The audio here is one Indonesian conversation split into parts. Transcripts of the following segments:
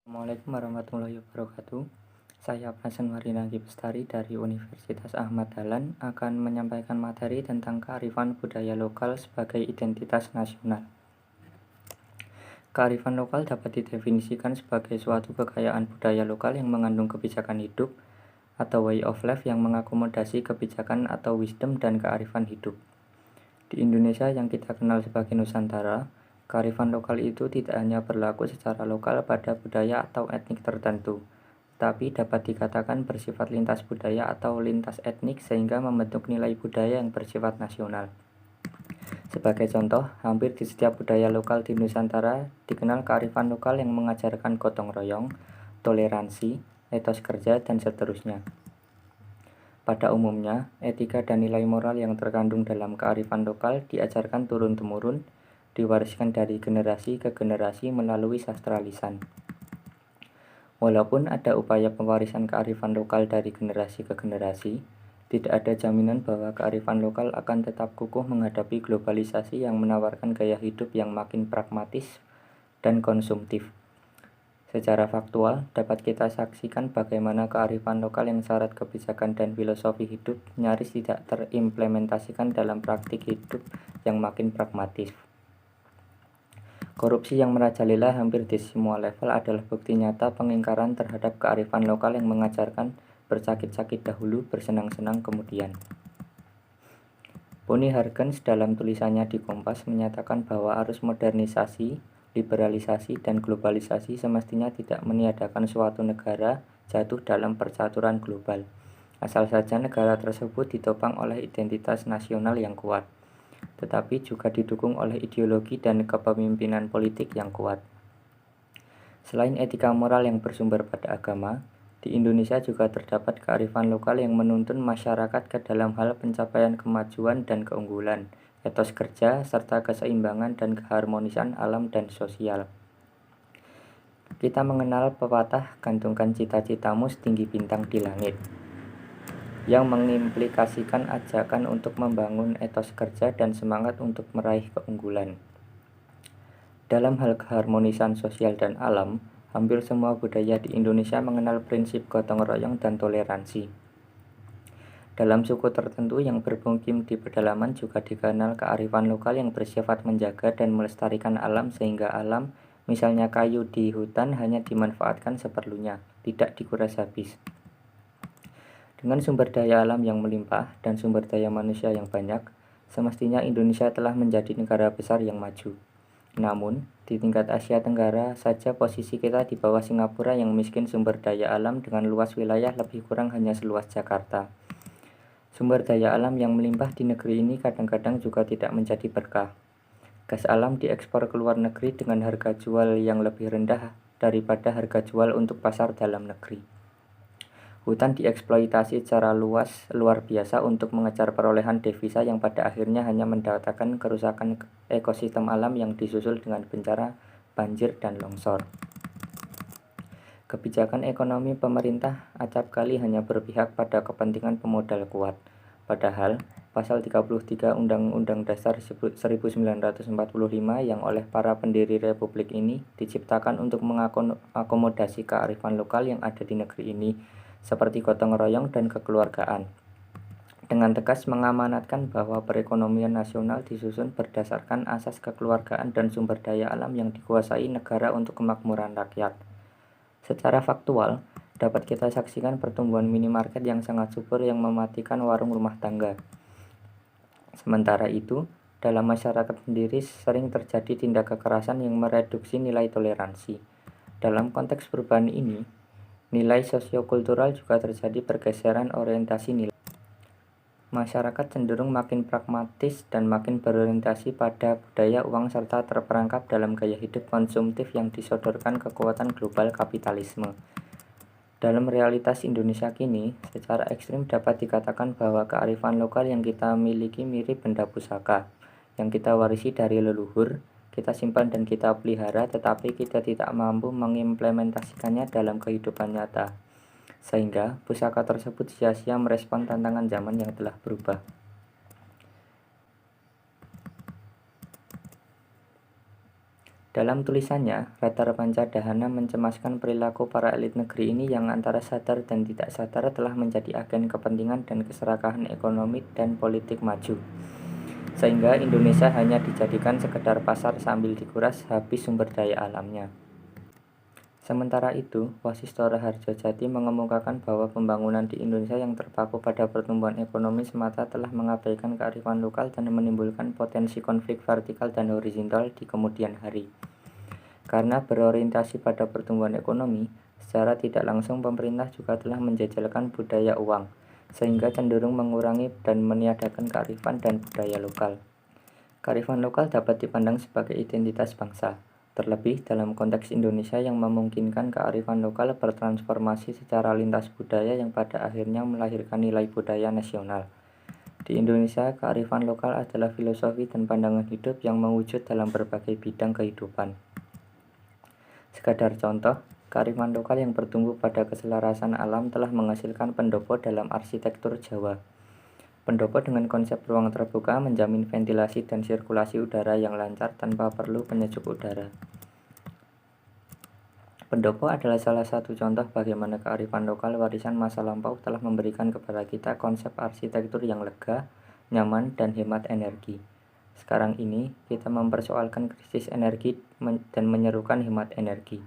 Assalamualaikum warahmatullahi wabarakatuh. Saya Prasen Marinagi Bestari dari Universitas Ahmad Dahlan akan menyampaikan materi tentang kearifan budaya lokal sebagai identitas nasional. Kearifan lokal dapat didefinisikan sebagai suatu kekayaan budaya lokal yang mengandung kebijakan hidup atau way of life yang mengakomodasi kebijakan atau wisdom dan kearifan hidup. Di Indonesia yang kita kenal sebagai Nusantara, kearifan lokal itu tidak hanya berlaku secara lokal pada budaya atau etnik tertentu, tapi dapat dikatakan bersifat lintas budaya atau lintas etnik sehingga membentuk nilai budaya yang bersifat nasional. Sebagai contoh, hampir di setiap budaya lokal di Nusantara dikenal kearifan lokal yang mengajarkan gotong royong, toleransi, etos kerja, dan seterusnya. Pada umumnya, etika dan nilai moral yang terkandung dalam kearifan lokal diajarkan turun-temurun, diwariskan dari generasi ke generasi melalui sastra lisan. Walaupun ada upaya pewarisan kearifan lokal dari generasi ke generasi, tidak ada jaminan bahwa kearifan lokal akan tetap kukuh menghadapi globalisasi yang menawarkan gaya hidup yang makin pragmatis dan konsumtif. Secara faktual, dapat kita saksikan bagaimana kearifan lokal yang syarat kebijakan dan filosofi hidup nyaris tidak terimplementasikan dalam praktik hidup yang makin pragmatis. Korupsi yang merajalela hampir di semua level adalah bukti nyata pengingkaran terhadap kearifan lokal yang mengajarkan bersakit-sakit dahulu, bersenang-senang kemudian. Boni Hargens dalam tulisannya di Kompas menyatakan bahwa arus modernisasi, liberalisasi, dan globalisasi semestinya tidak meniadakan suatu negara jatuh dalam percaturan global, asal saja negara tersebut ditopang oleh identitas nasional yang kuat, tetapi juga didukung oleh ideologi dan kepemimpinan politik yang kuat. Selain etika moral yang bersumber pada agama, di Indonesia juga terdapat kearifan lokal yang menuntun masyarakat ke dalam hal pencapaian kemajuan dan keunggulan, etos kerja, serta keseimbangan dan keharmonisan alam dan sosial. Kita mengenal pepatah gantungkan cita-citamu setinggi bintang di langit, yang mengimplikasikan ajakan untuk membangun etos kerja dan semangat untuk meraih keunggulan. Dalam hal keharmonisan sosial dan alam, hampir semua budaya di Indonesia mengenal prinsip gotong royong dan toleransi. Dalam suku tertentu yang bermukim di pedalaman juga dikenal kearifan lokal yang bersifat menjaga dan melestarikan alam sehingga alam, misalnya kayu di hutan, hanya dimanfaatkan seperlunya, tidak dikuras habis. Dengan sumber daya alam yang melimpah dan sumber daya manusia yang banyak, semestinya Indonesia telah menjadi negara besar yang maju. Namun, di tingkat Asia Tenggara saja posisi kita di bawah Singapura yang miskin sumber daya alam dengan luas wilayah lebih kurang hanya seluas Jakarta. Sumber daya alam yang melimpah di negeri ini kadang-kadang juga tidak menjadi berkah. Gas alam diekspor ke luar negeri dengan harga jual yang lebih rendah daripada harga jual untuk pasar dalam negeri. Hutan dieksploitasi secara luar biasa untuk mengejar perolehan devisa yang pada akhirnya hanya mendatangkan kerusakan ekosistem alam yang disusul dengan bencana, banjir, dan longsor. Kebijakan ekonomi pemerintah acap kali hanya berpihak pada kepentingan pemodal kuat. Padahal, pasal 33 Undang-Undang Dasar 1945 yang oleh para pendiri Republik ini diciptakan untuk mengakomodasi kearifan lokal yang ada di negeri ini, seperti gotong royong dan kekeluargaan. Dengan tegas mengamanatkan bahwa perekonomian nasional disusun berdasarkan asas kekeluargaan dan sumber daya alam yang dikuasai negara untuk kemakmuran rakyat. Secara faktual, dapat kita saksikan pertumbuhan minimarket yang sangat subur yang mematikan warung rumah tangga. Sementara itu, dalam masyarakat sendiri sering terjadi tindak kekerasan yang mereduksi nilai toleransi. Dalam konteks perubahan ini, nilai sosiokultural juga terjadi pergeseran orientasi nilai. Masyarakat cenderung makin pragmatis dan makin berorientasi pada budaya uang serta terperangkap dalam gaya hidup konsumtif yang disodorkan kekuatan global kapitalisme. Dalam realitas Indonesia kini, secara ekstrim dapat dikatakan bahwa kearifan lokal yang kita miliki mirip benda pusaka, yang kita warisi dari leluhur, kita simpan dan kita pelihara, tetapi kita tidak mampu mengimplementasikannya dalam kehidupan nyata. Sehingga pusaka tersebut sia-sia merespon tantangan zaman yang telah berubah. Dalam tulisannya, Rattar Pancadhana mencemaskan perilaku para elit negeri ini yang antara sadar dan tidak sadar telah menjadi agen kepentingan dan keserakahan ekonomi dan politik maju. Sehingga Indonesia hanya dijadikan sekedar pasar sambil dikuras habis sumber daya alamnya. Sementara itu, Wasisto Rahardjojati mengemukakan bahwa pembangunan di Indonesia yang terpaku pada pertumbuhan ekonomi semata telah mengabaikan kearifan lokal dan menimbulkan potensi konflik vertikal dan horizontal di kemudian hari. Karena berorientasi pada pertumbuhan ekonomi, secara tidak langsung pemerintah juga telah menjejalkan budaya uang, sehingga cenderung mengurangi dan meniadakan kearifan dan budaya lokal. Kearifan lokal dapat dipandang sebagai identitas bangsa, terlebih dalam konteks Indonesia yang memungkinkan kearifan lokal bertransformasi secara lintas budaya yang pada akhirnya melahirkan nilai budaya nasional. Di Indonesia, kearifan lokal adalah filosofi dan pandangan hidup yang mewujud dalam berbagai bidang kehidupan. Sekadar contoh, kearifan lokal yang bertumbuh pada keselarasan alam telah menghasilkan pendopo dalam arsitektur Jawa. Pendopo dengan konsep ruang terbuka menjamin ventilasi dan sirkulasi udara yang lancar tanpa perlu penyejuk udara. Pendopo adalah salah satu contoh bagaimana kearifan lokal warisan masa lampau telah memberikan kepada kita konsep arsitektur yang lega, nyaman, dan hemat energi. Sekarang ini, kita mempersoalkan krisis energi dan menyerukan hemat energi.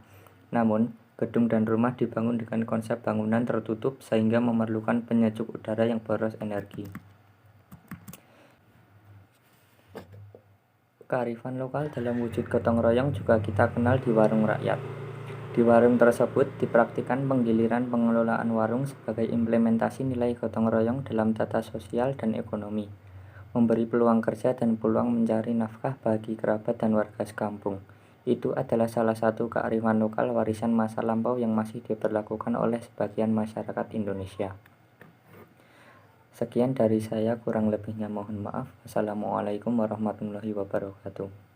Namun, gedung dan rumah dibangun dengan konsep bangunan tertutup sehingga memerlukan penyejuk udara yang boros energi. Kearifan lokal dalam wujud gotong royong juga kita kenal di warung rakyat. Di warung tersebut dipraktikkan penggiliran pengelolaan warung sebagai implementasi nilai gotong royong dalam tata sosial dan ekonomi, memberi peluang kerja dan peluang mencari nafkah bagi kerabat dan warga sekampung. Itu adalah salah satu kearifan lokal warisan masa lampau yang masih diberlakukan oleh sebagian masyarakat Indonesia. Sekian dari saya, kurang lebihnya mohon maaf. Wassalamualaikum warahmatullahi wabarakatuh.